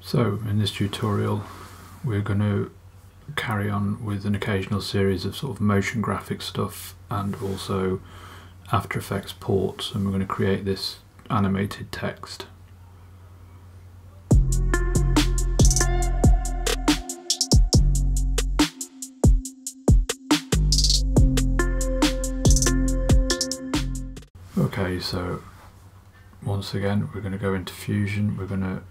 So in this tutorial we're going to carry on with an occasional series of sort of motion graphic stuff and also After Effects ports, and we're going to create this animated text. Okay, so once again we're going to go into Fusion. We're going to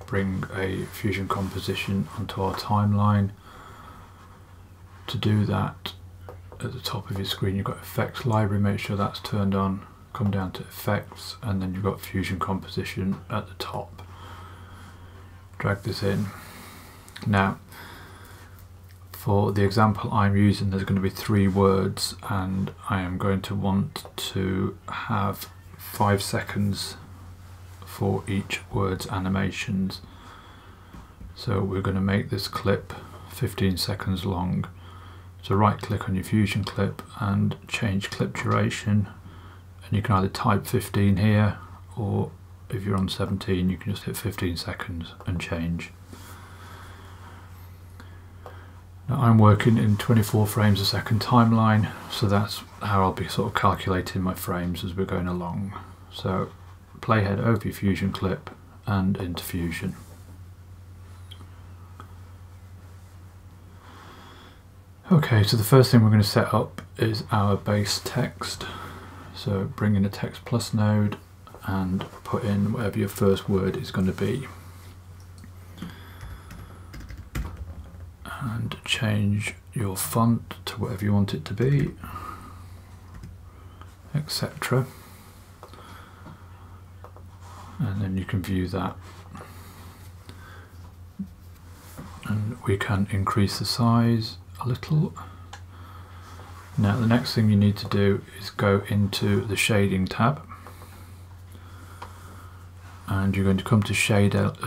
bring a Fusion composition onto our timeline. To do that, at the top of your screen you've got Effects Library, make sure that's turned on, come down to Effects, and then you've got Fusion Composition at the top. Drag this in. Now for the example I'm using, there's going to be 3 words and I am going to want to have 5 seconds for each word's animations. So we're going to make this clip 15 seconds long. So right click on your Fusion clip and change clip duration, and you can either type 15 here, or if you're on 17 you can just hit 15 seconds and change. Now I'm working in 24 frames a second timeline, so that's how I'll be sort of calculating my frames as we're going along. So playhead over your Fusion clip and into Fusion. Okay, so the first thing we're going to set up is our base text. So bring in a text plus node and put in whatever your first word is going to be. And change your font to whatever you want it to be, etc. And then you can view that. And we can increase the size a little. Now the next thing you need to do is go into the shading tab, and you're going to come to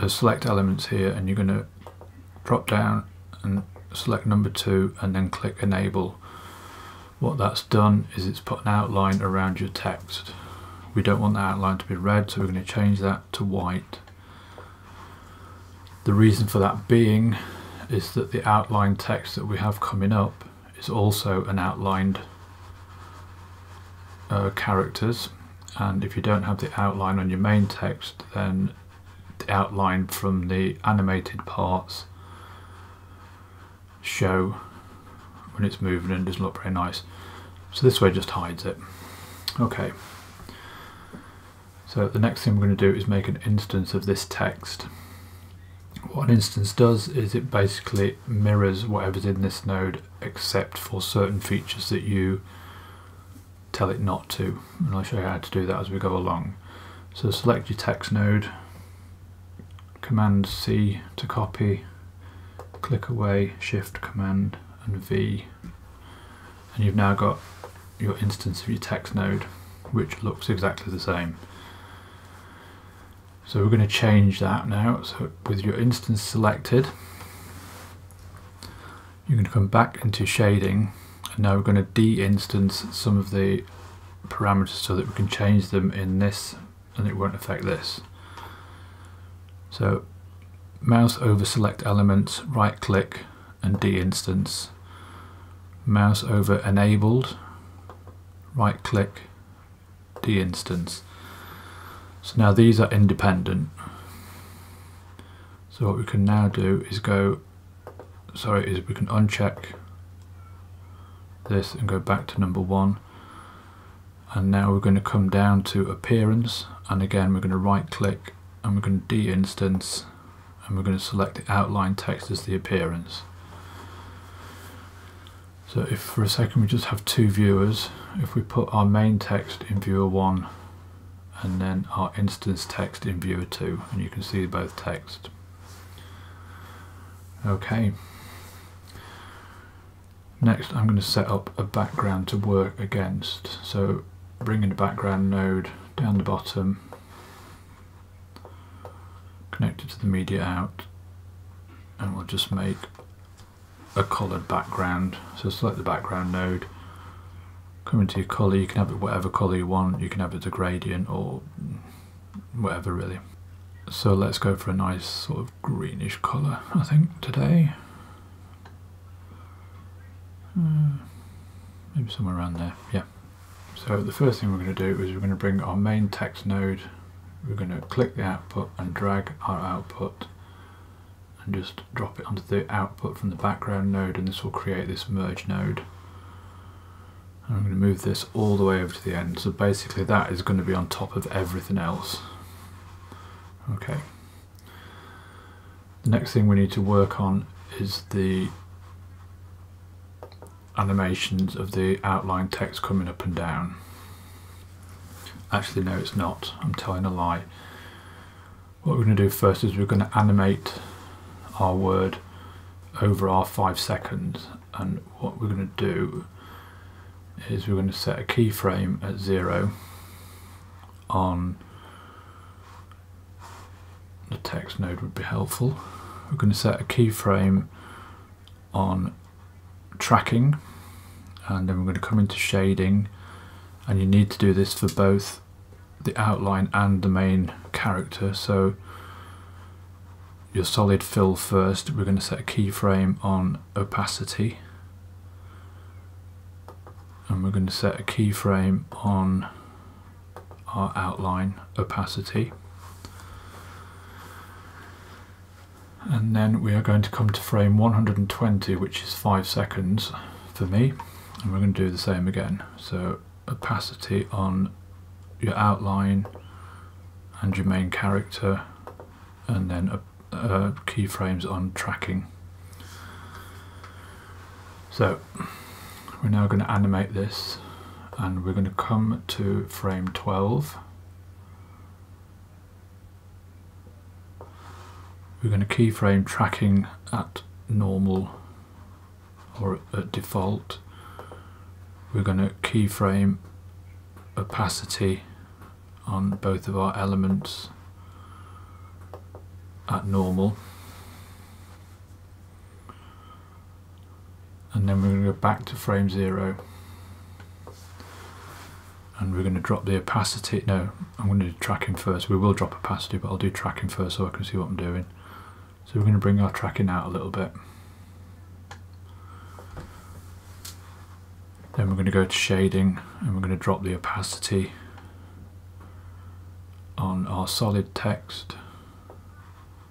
select elements here, and you're going to drop down and select number 2 and then click enable. What that's done is it's put an outline around your text. We don't want the outline to be red, so we're going to change that to white. The reason for that being is that the outline text that we have coming up is also an outlined characters, and if you don't have the outline on your main text, then the outline from the animated parts show when it's moving and doesn't look very nice. So this way just hides it. Okay, so the next thing we're going to do is make an instance of this text. What an instance does is it basically mirrors whatever's in this node except for certain features that you tell it not to, and I'll show you how to do that as we go along. So select your text node, Command C to copy, click away, Shift Command and V, and you've now got your instance of your text node, which looks exactly the same. So we're going to change that now. So with your instance selected, you're going to come back into shading, and now we're going to de-instance some of the parameters so that we can change them in this and it won't affect this. So mouse over select elements, right click and de-instance. Mouse over enabled, right click, de-instance. So now these are independent. So what we can now do is we can uncheck this and go back to number 1. And now we're going to come down to appearance, and again we're going to right click and we're going to de-instance, and we're going to select the outline text as the appearance. So if for a second we just have 2 viewers, if we put our main text in viewer 1 and then our instance text in viewer 2, and you can see both text. Okay. Next I'm going to set up a background to work against. So bring in the background node down the bottom, connect it to the media out, and we'll just make a coloured background. So select the background node, come into your colour, you can have it whatever colour you want, you can have it a gradient or whatever really. So let's go for a nice sort of greenish colour, I think, today. Maybe somewhere around there, yeah. So the first thing we're going to do is we're going to bring our main text node, we're going to click the output and drag our output and just drop it onto the output from the background node, and this will create this merge node. And I'm going to move this all the way over to the end, so basically that is going to be on top of everything else. Okay. The next thing we need to work on is the animations of the outline text coming up and down. Actually, no, it's not. I'm telling a lie. What we're going to do first is we're going to animate our word over our 5 seconds, and what we're going to do is we're going to set a keyframe at 0 on the text node would be helpful. We're going to set a keyframe on tracking, and then we're going to come into shading, and you need to do this for both the outline and the main character. So your solid fill first, we're going to set a keyframe on opacity, and we're going to set a keyframe on our outline opacity. And then we are going to come to frame 120, which is 5 seconds for me, and we're going to do the same again. So opacity on your outline and your main character, and then keyframes on tracking. So we're now going to animate this, and we're going to come to frame 12. We're going to keyframe tracking at normal or at default. We're going to keyframe opacity on both of our elements at normal. And then we're going to go back to frame 0. And we're going to drop the opacity. No, I'm going to do tracking first. We will drop opacity, but I'll do tracking first so I can see what I'm doing. So we're going to bring our tracking out a little bit. Then we're going to go to shading, and we're going to drop the opacity on our solid text,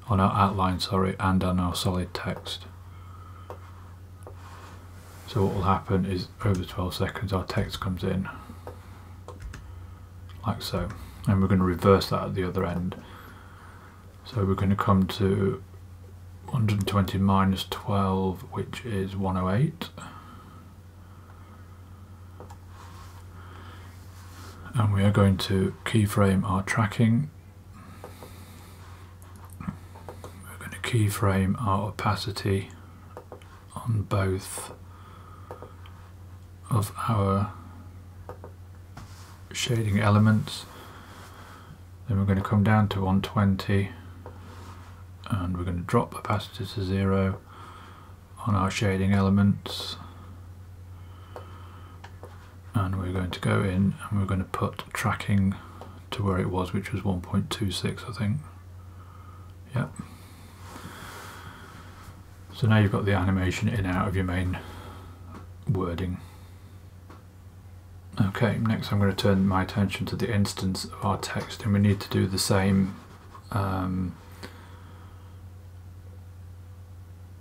on our outline, sorry, and on our solid text. So what will happen is over 12 seconds our text comes in like so, and we're going to reverse that at the other end. So we're going to come to 120 minus 12, which is 108, and we are going to keyframe our tracking. We're going to keyframe our opacity on both of our shading elements. Then we're going to come down to 120, and we're going to drop opacity to 0 on our shading elements, and we're going to go in and we're going to put tracking to where it was, which was 1.26, I think. Yep. So now you've got the animation in and out of your main wording. Okay, next I'm going to turn my attention to the instance of our text, and we need to do the same.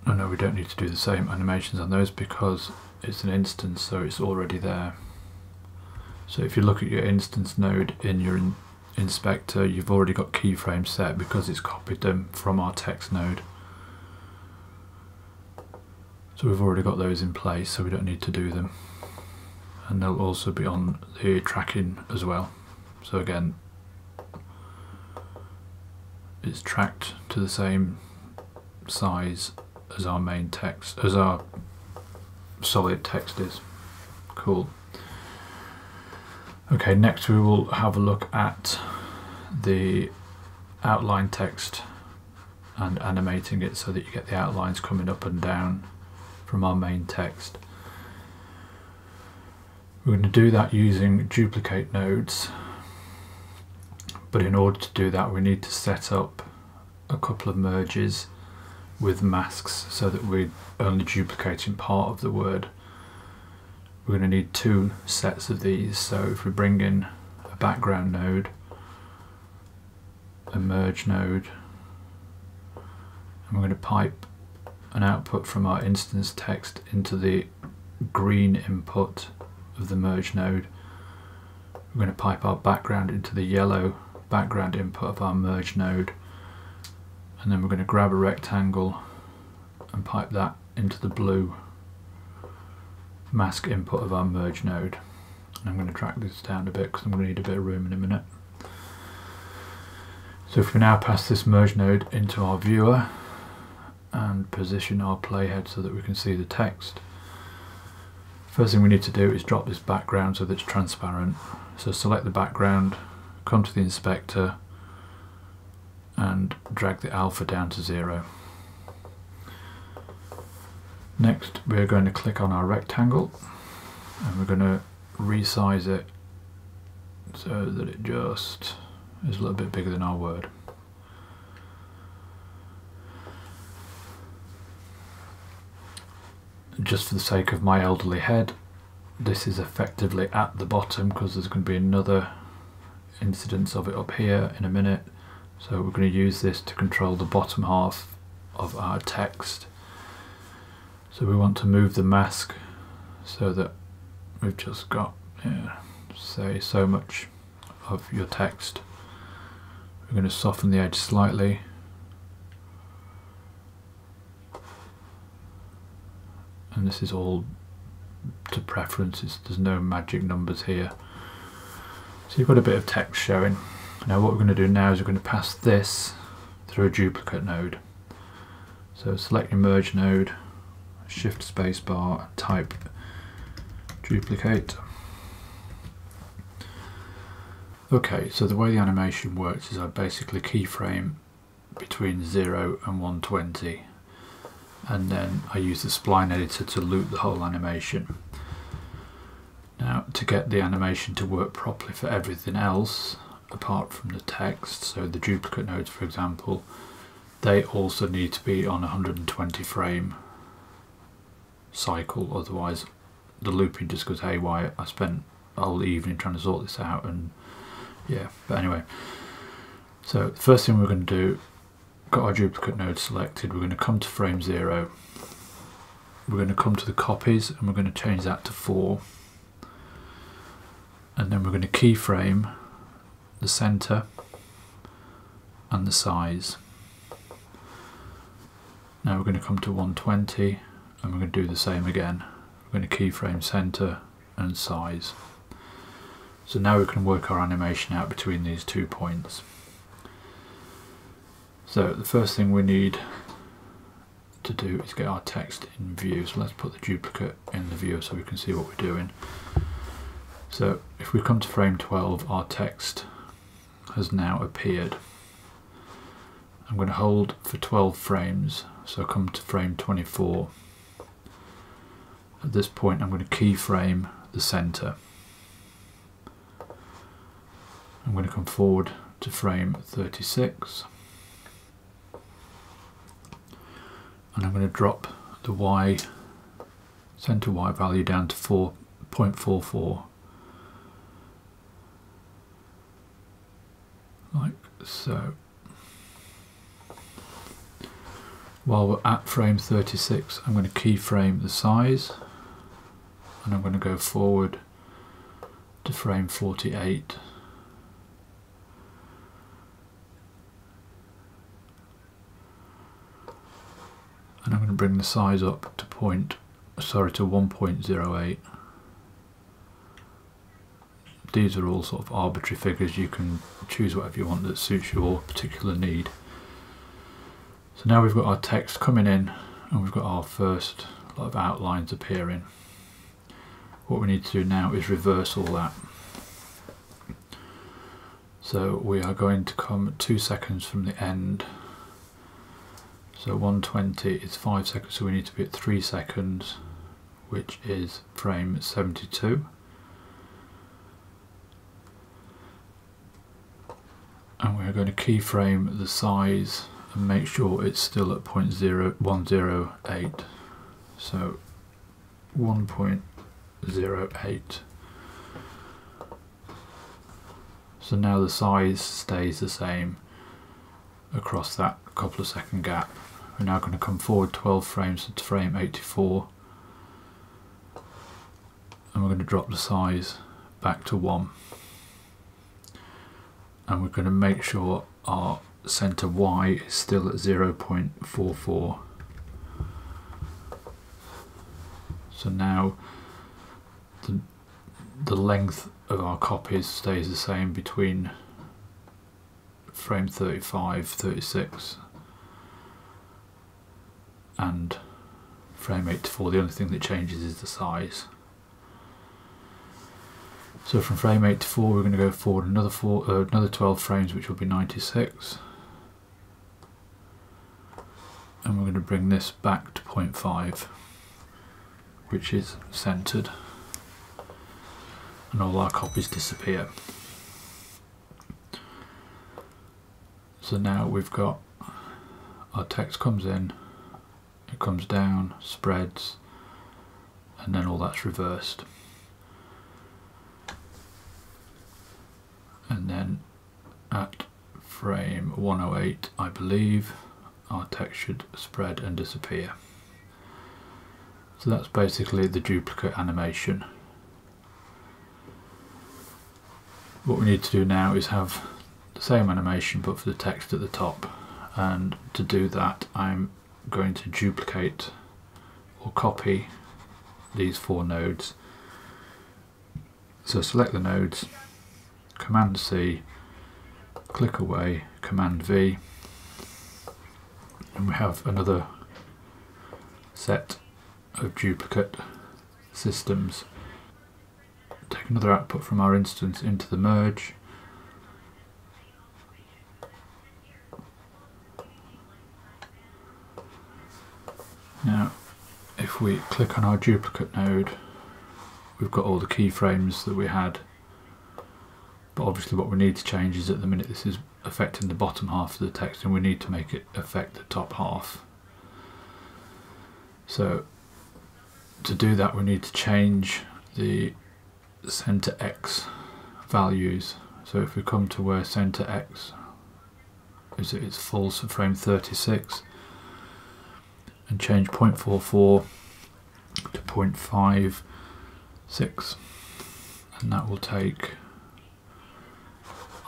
Oh no, we don't need to do the same animations on those because it's an instance, so it's already there. So if you look at your instance node in your inspector, you've already got keyframes set because it's copied them from our text node. So we've already got those in place, so we don't need to do them. And they'll also be on the tracking as well. So again, it's tracked to the same size as our main text, as our solid text is. Cool. Okay, next we will have a look at the outline text and animating it so that you get the outlines coming up and down from our main text. We're going to do that using duplicate nodes, but in order to do that we need to set up a couple of merges with masks so that we're only duplicating part of the word. We're going to need two sets of these, so if we bring in a background node, a merge node, and we're going to pipe an output from our instance text into the green input of the merge node. We're going to pipe our background into the yellow background input of our merge node, and then we're going to grab a rectangle and pipe that into the blue mask input of our merge node. And I'm going to drag this down a bit because I'm going to need a bit of room in a minute. So if we now pass this merge node into our viewer and position our playhead so that we can see the text, first thing we need to do is drop this background so that it's transparent. So select the background, come to the inspector and drag the alpha down to 0. Next we're going to click on our rectangle and we're going to resize it so that it just is a little bit bigger than our word. Just for the sake of my elderly head, this is effectively at the bottom because there's going to be another incidence of it up here in a minute. So we're going to use this to control the bottom half of our text. So we want to move the mask so that we've just got, say, so much of your text. We're going to soften the edge slightly. And this is all to preferences, there's no magic numbers here. So you've got a bit of text showing. Now what we're going to do now is we're going to pass this through a duplicate node. So select your merge node, shift spacebar, type duplicate. Okay, so the way the animation works is I basically keyframe between 0 and 120. And then I use the spline editor to loop the whole animation. Now to get the animation to work properly for everything else apart from the text, so the duplicate nodes for example, they also need to be on a 120 frame cycle, otherwise the looping just goes haywire. I spent a whole evening trying to sort this out, and yeah, but anyway, so the first thing we're going to do, got our duplicate node selected, we're going to come to frame 0, we're going to come to the copies and we're going to change that to 4, and then we're going to keyframe the center and the size. Now we're going to come to 120 and we're going to do the same again. We're going to keyframe center and size. So now we can work our animation out between these 2 points. So the first thing we need to do is get our text in view. So let's put the duplicate in the view so we can see what we're doing. So if we come to frame 12, our text has now appeared. I'm going to hold for 12 frames, so come to frame 24. At this point I'm going to keyframe the center. I'm going to come forward to frame 36. And I'm going to drop the Y, center Y value down to 4.44, like so. While we're at frame 36, I'm going to keyframe the size, and I'm going to go forward to frame 48. And I'm going to bring the size up to 1.08. These are all sort of arbitrary figures. You can choose whatever you want that suits your particular need. So now we've got our text coming in and we've got our first lot of outlines appearing. What we need to do now is reverse all that. So we are going to come 2 seconds from the end. So 120 is 5 seconds, so we need to be at 3 seconds, which is frame 72. and we're going to keyframe the size and make sure it's still at 0.108. So 1.08. So now the size stays the same across that couple of second gap. We're now going to come forward 12 frames to frame 84, and we're going to drop the size back to 1, and we're going to make sure our center Y is still at 0.44. So now the length of our copies stays the same between frame 35, 36 and frame 84. The only thing that changes is the size. So from frame 84 we're going to go forward another 12 frames, which will be 96, and we're going to bring this back to 0.5, which is centered, and all our copies disappear. So now we've got our text comes in, it comes down, spreads, and then all that's reversed. And then at frame 108, I believe, our text should spread and disappear. So that's basically the duplicate animation. What we need to do now is have the same animation but for the text at the top, and to do that I'm going to duplicate or copy these 4 nodes. So select the nodes, Command C, click away, Command V, and we have another set of duplicate systems. Take another output from our instance into the merge, now if we click on our duplicate node, we've got all the keyframes that we had, but obviously what we need to change is at the minute this is affecting the bottom half of the text, and we need to make it affect the top half. So to do that we need to change the center X values. So if we come to where center X is at its full, so frame 36, and change 0.44 to 0.56, and that will take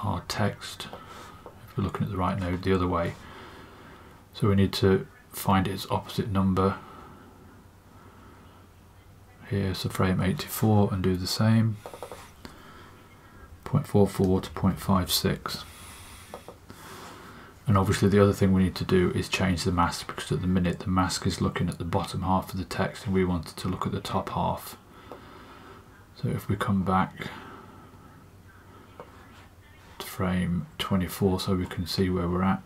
our text, if we're looking at the right node, the other way. So we need to find its opposite number here, so frame 84, and do the same, 0.44 to 0.56. And obviously the other thing we need to do is change the mask, because at the minute the mask is looking at the bottom half of the text and we want it to look at the top half. So if we come back to frame 24 so we can see where we're at,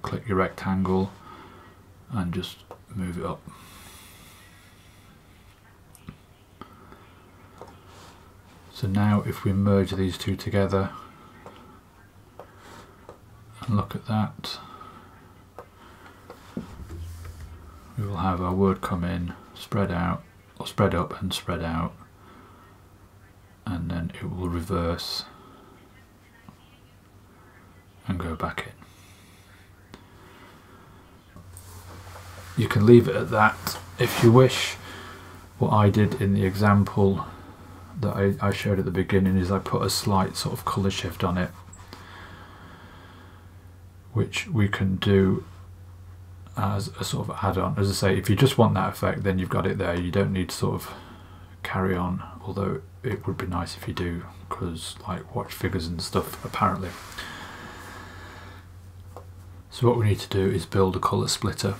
click your rectangle and just move it up. So now if we merge these two together and look at that, we will have our word come in, spread out, or spread up and spread out, and then it will reverse and go back in. You can leave it at that if you wish. What I did in the example that I showed at the beginning is I put a slight sort of colour shift on it, which we can do as a sort of add-on. As I say, if you just want that effect, then you've got it there. You don't need to sort of carry on, although it would be nice if you do, because like watch figures and stuff apparently. So what we need to do is build a colour splitter.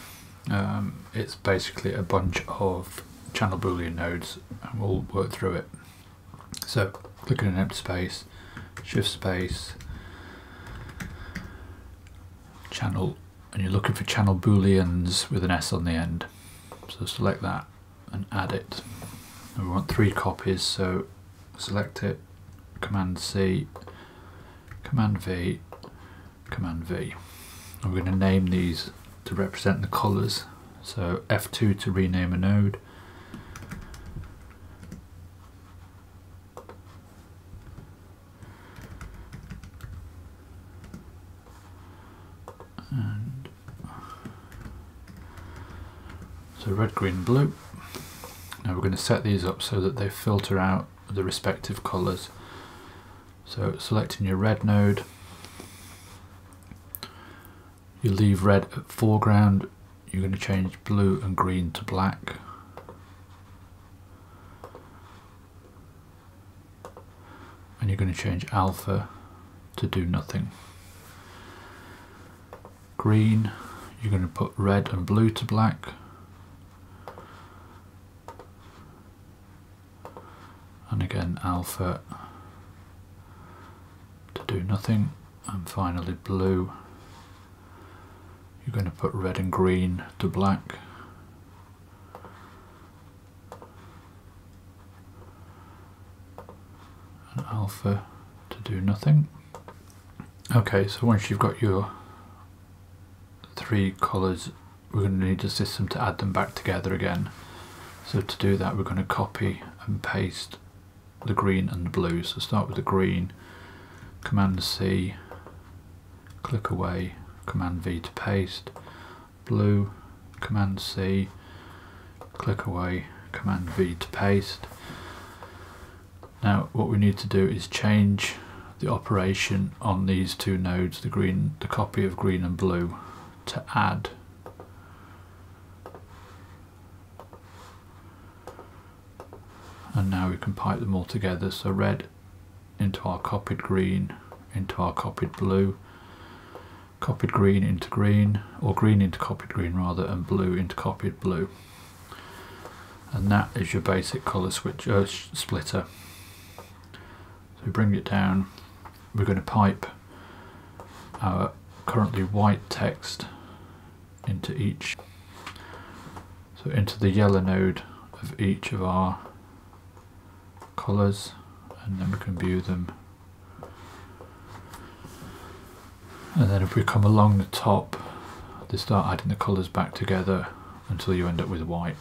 It's basically a bunch of channel boolean nodes, and we'll work through it. So click on an empty space, shift space, channel, and you're looking for channel booleans with an S on the end. So select that and add it. And we want 3 copies, so select it, Command C, Command V, Command V. And we're going to name these to represent the colours. So F2 to rename a node. And so red, green, blue. Now we're going to set these up so that they filter out the respective colours. So selecting your red node, you leave red at foreground, you're going to change blue and green to black. And you're going to change alpha to do nothing. Green, you're going to put red and blue to black. And again alpha to do nothing. And finally blue, you're going to put red and green to black. And alpha to do nothing. Okay, so once you've got your three colours, we're going to need a system to add them back together again. So to do that, we're going to copy and paste the green and the blue. So start with the green, Command C, click away, Command V to paste. Blue, Command C, click away, Command V to paste. Now what we need to do is change the operation on these two nodes, the copy of green and blue, to add. And now we can pipe them all together, so red into our copied green, into our copied blue, copied green into green, or green into copied green rather, and blue into copied blue. And that is your basic colour splitter. So we bring it down, we're going to pipe our currently white text into each, so into the yellow node of each of our colours, and then we can view them. And then if we come along the top, they start adding the colours back together until you end up with white.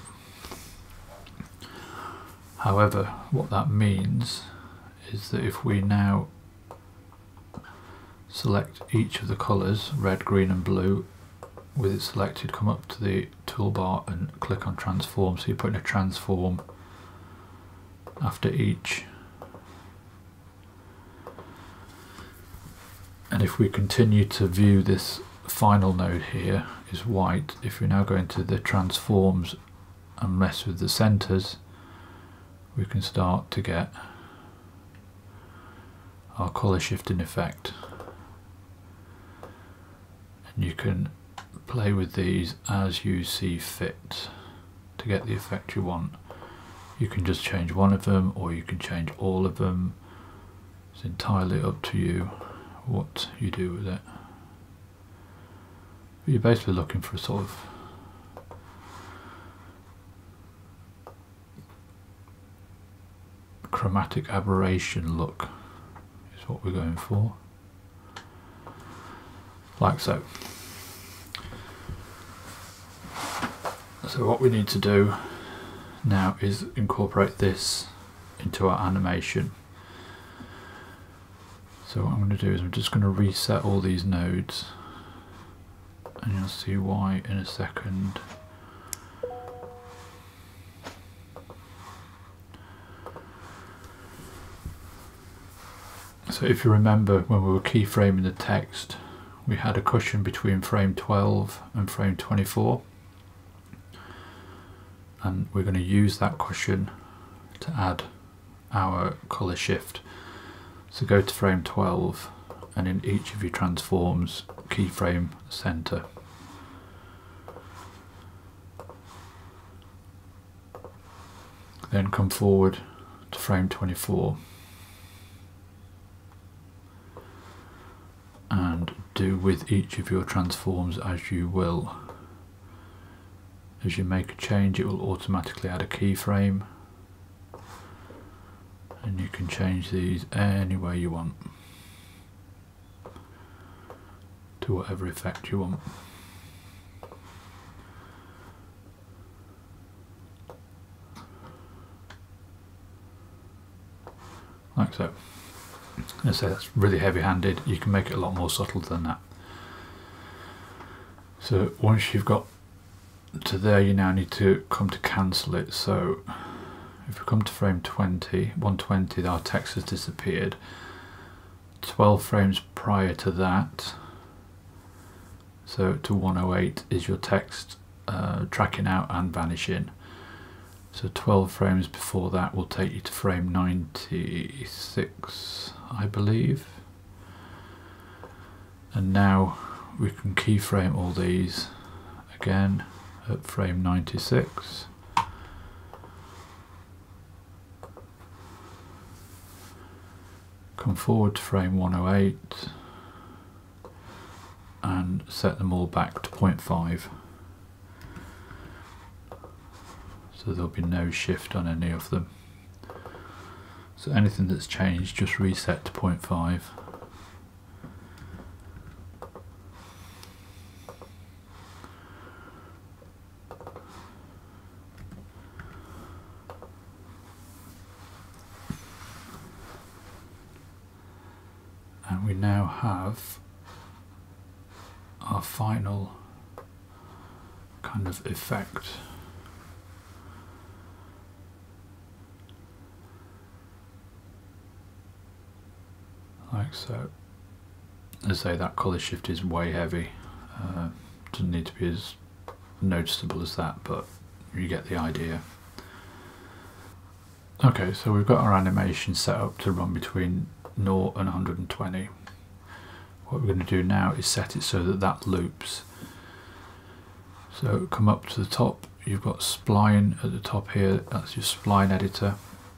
However, what that means is that if we now select each of the colours, red, green and blue, with it selected, come up to the toolbar and click on transform. So you're putting a transform after each. And if we continue to view this final node here is white, if we now go into the transforms and mess with the centres, we can start to get our colour shifting effect. And you can play with these as you see fit to get the effect you want. You can just change one of them, or you can change all of them. It's entirely up to you what you do with it. But you're basically looking for a sort of chromatic aberration look is what we're going for, like so. So what we need to do now is incorporate this into our animation. So what I'm going to do is I'm just going to reset all these nodes, and you'll see why in a second. So if you remember, when we were keyframing the text, we had a cushion between frame 12 and frame 24, and we're going to use that cushion to add our colour shift. So go to frame 12, and in each of your transforms, keyframe centre. Then come forward to frame 24 and do with each of your transforms as you will. As you make a change, it will automatically add a keyframe, and you can change these any way you want. to whatever effect you want. Like so. I say that's really heavy-handed. You can make it a lot more subtle than that. So once you've got to there, you now need to come to cancel it. So if we come to frame 120, our text has disappeared. 12 frames prior to that, so to 108, is your text tracking out and vanishing. So 12 frames before that will take you to frame 96, I believe. And now we can keyframe all these again at frame 96. Come forward to frame 108 and set them all back to 0.5. So there'll be no shift on any of them. So anything that's changed, just reset to 0.5. And we now have our final kind of effect. Like so. As I say, that colour shift is way heavy. Doesn't need to be as noticeable as that, but you get the idea. Okay, so we've got our animation set up to run between 0 and 120. What we're going to do now is set it so that that loops. So come up to the top, you've got Spline at the top here, that's your Spline editor.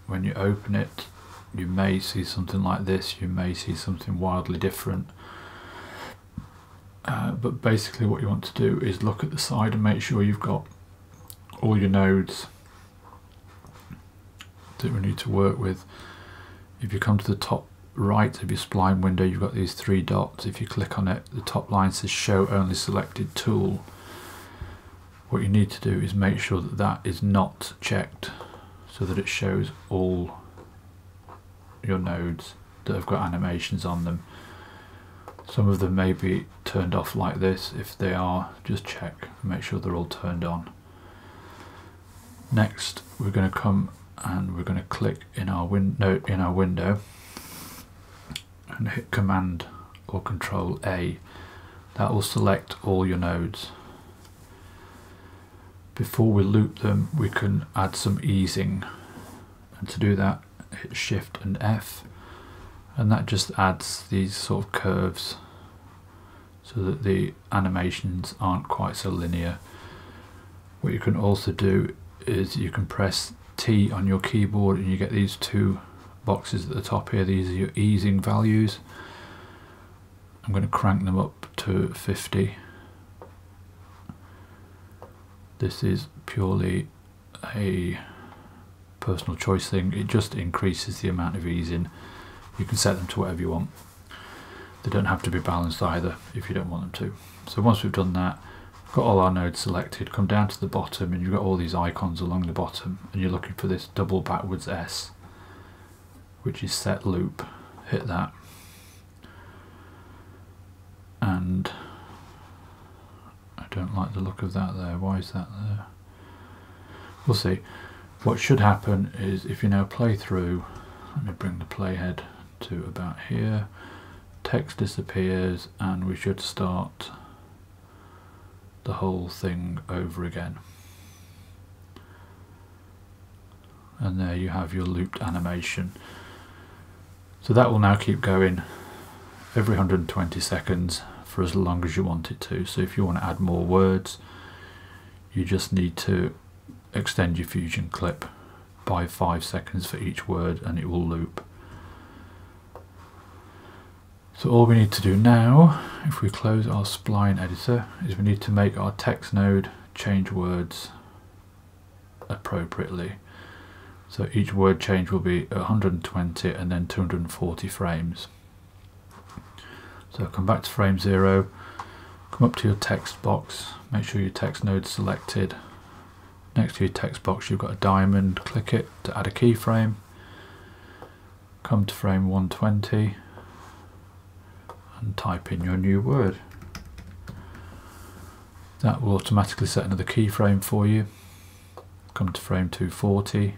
When you open it, you may see something like this, you may see something wildly different. But basically what you want to do is look at the side and make sure you've got all your nodes that we need to work with. If you come to the top right of your Spline window, you've got these 3 dots. If you click on it, the top line says show only selected tool. What you need to do is make sure that that is not checked, so that it shows all your nodes that have got animations on them. Some of them may be turned off like this. If they are, just check and make sure they're all turned on. Next, we're going to come and we're going to click in our window and hit Command or Control A. That will select all your nodes. Before we loop them, we can add some easing, and to do that, hit Shift and F, and that just adds these sort of curves so that the animations aren't quite so linear. What you can also do is you can press T on your keyboard and you get these 2 boxes at the top here. These are your easing values. I'm going to crank them up to 50. This is purely a personal choice thing. It just increases the amount of easing. You can set them to whatever you want. They don't have to be balanced either if you don't want them to. So once we've done that, got all our nodes selected, come down to the bottom and you've got all these icons along the bottom and you're looking for this double backwards S, which is set loop. Hit that, and I don't like the look of that there. Why is that there? We'll see. What should happen is if you now play through, let me bring the playhead to about here, text disappears and we should start the whole thing over again. And there you have your looped animation. So that will now keep going every 120 seconds for as long as you want it to. So if you want to add more words, you just need to extend your Fusion clip by 5 seconds for each word and it will loop. So all we need to do now, if we close our Spline editor, is we need to make our text node change words appropriately. So each word change will be 120 and then 240 frames. So come back to frame 0, Come up to your text box, make sure your text node's selected. Next to your text box you've got a diamond, click it to add a keyframe. Come to frame 120 and type in your new word. That will automatically set another keyframe for you. Come to frame 240,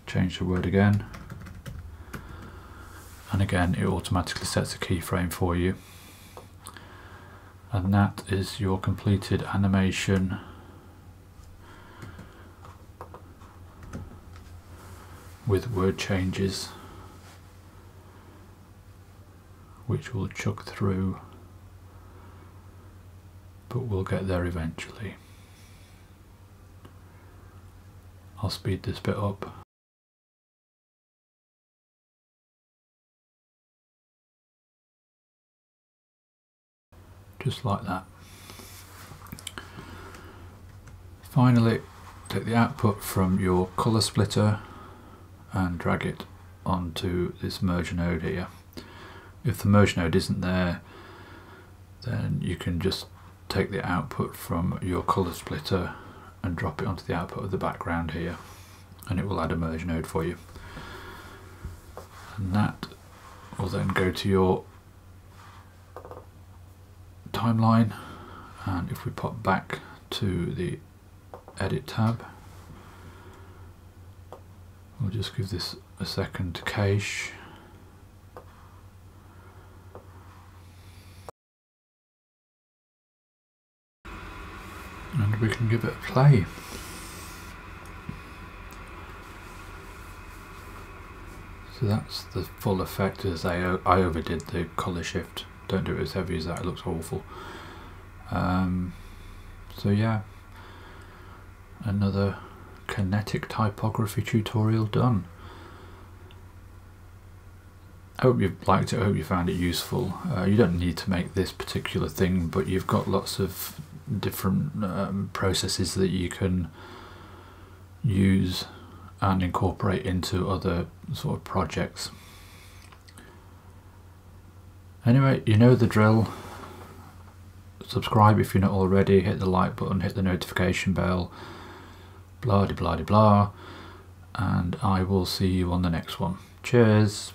change the word again, and again it automatically sets a keyframe for you. And that is your completed animation with word changes, which will chug through, but we'll get there eventually. I'll speed this bit up. Just like that. Finally, take the output from your colour splitter and drag it onto this merge node here. If the merge node isn't there, then you can just take the output from your colour splitter and drop it onto the output of the background here, and it will add a merge node for you. And that will then go to your timeline, and if we pop back to the edit tab, we'll just give this a second to cache. And we can give it a play. So that's the full effect. As I overdid the colour shift. Don't do it as heavy as that, it looks awful. So yeah, another kinetic typography tutorial done. I hope you liked it, I hope you found it useful. You don't need to make this particular thing, but you've got lots of different processes that you can use and incorporate into other sort of projects. Anyway, you know the drill. Subscribe if you're not already, hit the like button, hit the notification bell, blah de blah de blah, and I will see you on the next one. Cheers!